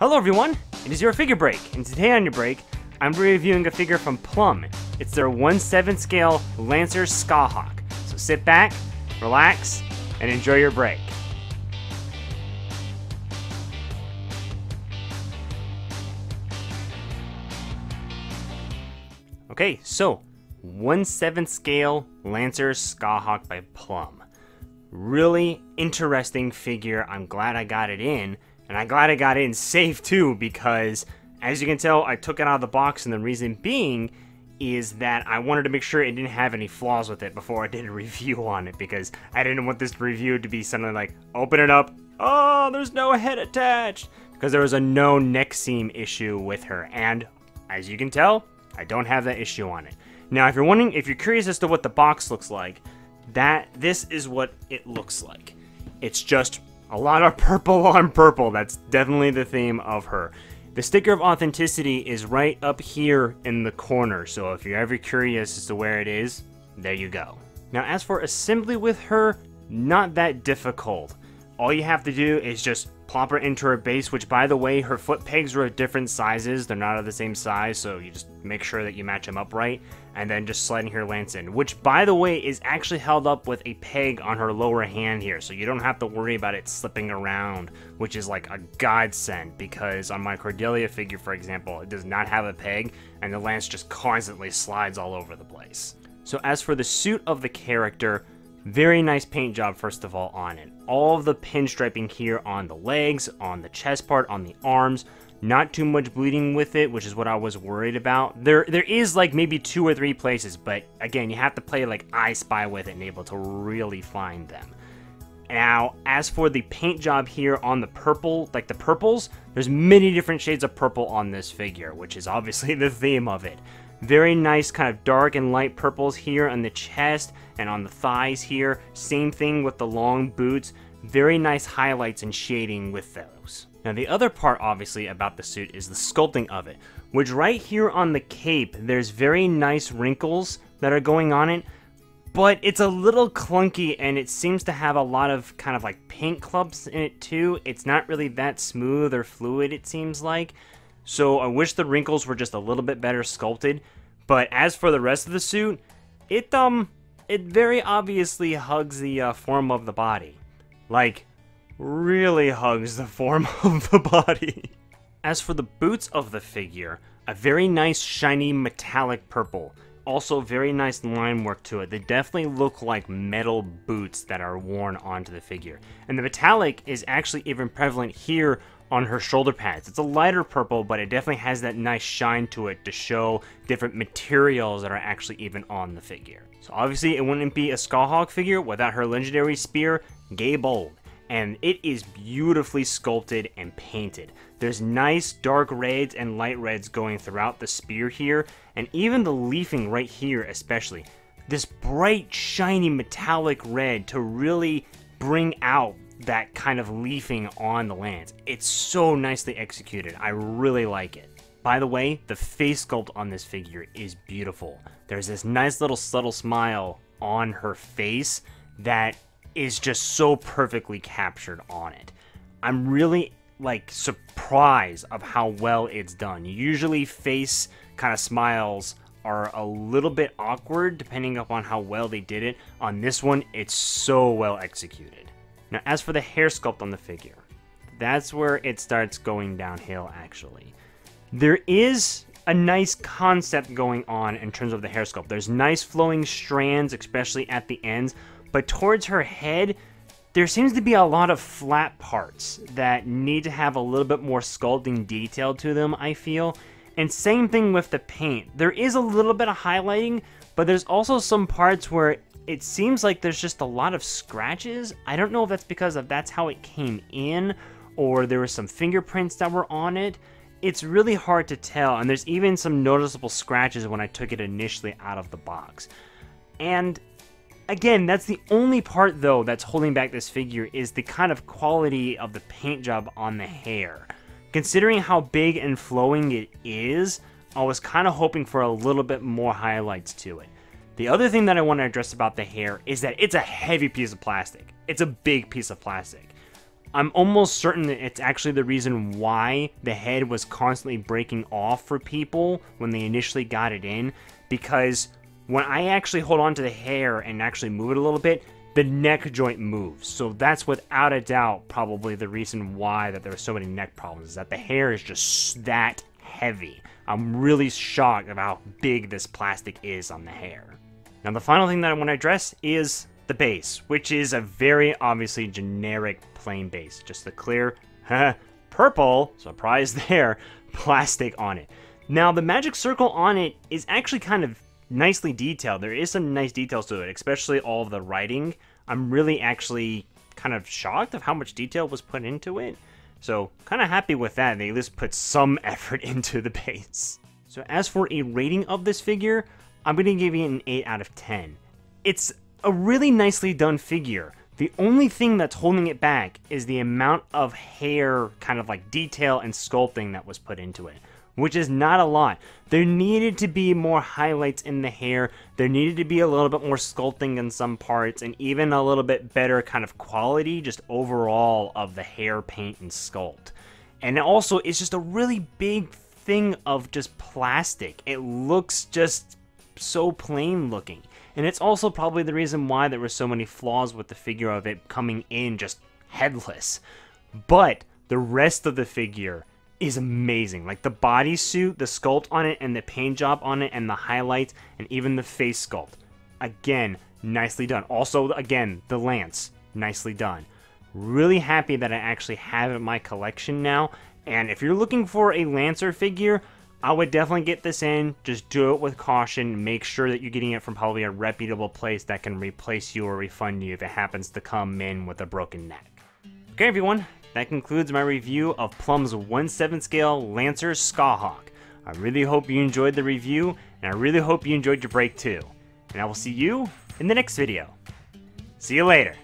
Hello everyone, it is your figure break, and today on your break, I'm reviewing a figure from Plum. It's their 1/7 scale Lancer Scáthach. So sit back, relax, and enjoy your break. Okay, so 1/7 scale Lancer Scáthach by Plum. Really interesting figure. I'm glad I got it in. And I'm glad I got it in safe too, because as you can tell, I took it out of the box, and the reason being is that I wanted to make sure it didn't have any flaws with it before I did a review on it, because I didn't want this review to be something like, open it up, oh, there's no head attached, because there was a no neck seam issue with her, and as you can tell, I don't have that issue on it. Now, if you're curious as to what the box looks like, this is what it looks like. It's just a lot of purple on purple. That's definitely the theme of her. The sticker of authenticity is right up here in the corner, so if you're ever curious as to where it is, there you go. Now, as for assembly with her, not that difficult. All you have to do is just plop her into her base, which, by the way, her foot pegs are of different sizes. They're not of the same size, so you just make sure that you match them up right, and then just sliding her lance in, which, by the way, is actually held up with a peg on her lower hand here, so you don't have to worry about it slipping around, which is like a godsend, because on my Cordelia figure, for example, it does not have a peg, and the lance just constantly slides all over the place. So as for the suit of the character, very nice paint job, first of all, on it. All of the pinstriping here on the legs, on the chest part, on the arms. Not too much bleeding with it, which is what I was worried about. There is like maybe 2 or 3 places, but again, you have to play like I Spy with it and able to really find them. Now, as for the paint job here on the purple, like the purples, there's many different shades of purple on this figure, which is obviously the theme of it. Very nice kind of dark and light purples here on the chest and on the thighs here. Same thing with the long boots. Very nice highlights and shading with those. Now, the other part, obviously, about the suit is the sculpting of it, which right here on the cape, there's very nice wrinkles that are going on it, but it's a little clunky, and it seems to have a lot of kind of like paint clumps in it too. It's not really that smooth or fluid, it seems like. So I wish the wrinkles were just a little bit better sculpted. But as for the rest of the suit, it very obviously hugs the form of the body. Like, really hugs the form of the body. As for the boots of the figure, a very nice shiny metallic purple. Also very nice line work to it. They definitely look like metal boots that are worn onto the figure. And the metallic is actually even prevalent here on her shoulder pads. It's a lighter purple, but it definitely has that nice shine to it to show different materials that are actually even on the figure. So obviously it wouldn't be a Scáthach figure without her legendary spear, Gay Bold. And it is beautifully sculpted and painted. There's nice dark reds and light reds going throughout the spear here, and even the leafing right here especially. This bright, shiny, metallic red to really bring out that kind of leafing on the lance. It's so nicely executed. I really like it. By the way, the face sculpt on this figure is beautiful. There's this nice little subtle smile on her face that is just so perfectly captured on it. I'm really like surprised of how well it's done. Usually face kind of smiles are a little bit awkward depending upon how well they did it. On this one, it's so well executed. Now, as for the hair sculpt on the figure, that's where it starts going downhill, actually. There is a nice concept going on in terms of the hair sculpt. There's nice flowing strands, especially at the ends, but towards her head, there seems to be a lot of flat parts that need to have a little bit more sculpting detail to them, I feel. And same thing with the paint. There is a little bit of highlighting, but there's also some parts where it seems like there's just a lot of scratches. I don't know if that's because that's how it came in, or there were some fingerprints that were on it. It's really hard to tell, and there's even some noticeable scratches when I took it initially out of the box. And again, that's the only part, though, that's holding back this figure is the kind of quality of the paint job on the hair. Considering how big and flowing it is, I was kind of hoping for a little bit more highlights to it. The other thing that I want to address about the hair is that it's a heavy piece of plastic. It's a big piece of plastic. I'm almost certain that it's actually the reason why the head was constantly breaking off for people when they initially got it in, because when I actually hold on to the hair and actually move it a little bit, the neck joint moves. So that's without a doubt probably the reason why that there were so many neck problems, is that the hair is just that heavy. I'm really shocked at how big this plastic is on the hair. Now the final thing that I want to address is the base, which is a very obviously generic plain base. Just the clear, purple, surprise there, plastic on it. Now the magic circle on it is actually kind of nicely detailed. There is some nice details to it, especially all of the writing. I'm really actually kind of shocked of how much detail was put into it. So kind of happy with that. They at least put some effort into the base. So as for a rating of this figure, I'm going to give it an 8 out of 10. It's a really nicely done figure. The only thing that's holding it back is the amount of hair kind of like detail and sculpting that was put into it, which is not a lot. There needed to be more highlights in the hair. There needed to be a little bit more sculpting in some parts, and even a little bit better kind of quality just overall of the hair paint and sculpt. And also, it's just a really big thing of just plastic. It looks just so plain looking. And it's also probably the reason why there were so many flaws with the figure of it coming in just headless. But the rest of the figure is amazing. Like the bodysuit, the sculpt on it, and the paint job on it, and the highlights, and even the face sculpt. Again, nicely done. Also, again, the lance, nicely done. Really happy that I actually have it in my collection now. And if you're looking for a Lancer figure, I would definitely get this in. Just do it with caution. Make sure that you're getting it from probably a reputable place that can replace you or refund you if it happens to come in with a broken neck. Okay, everyone. That concludes my review of Plum's 1/7 scale Lancer Scáthach. I really hope you enjoyed the review, and I really hope you enjoyed your break too. And I will see you in the next video. See you later.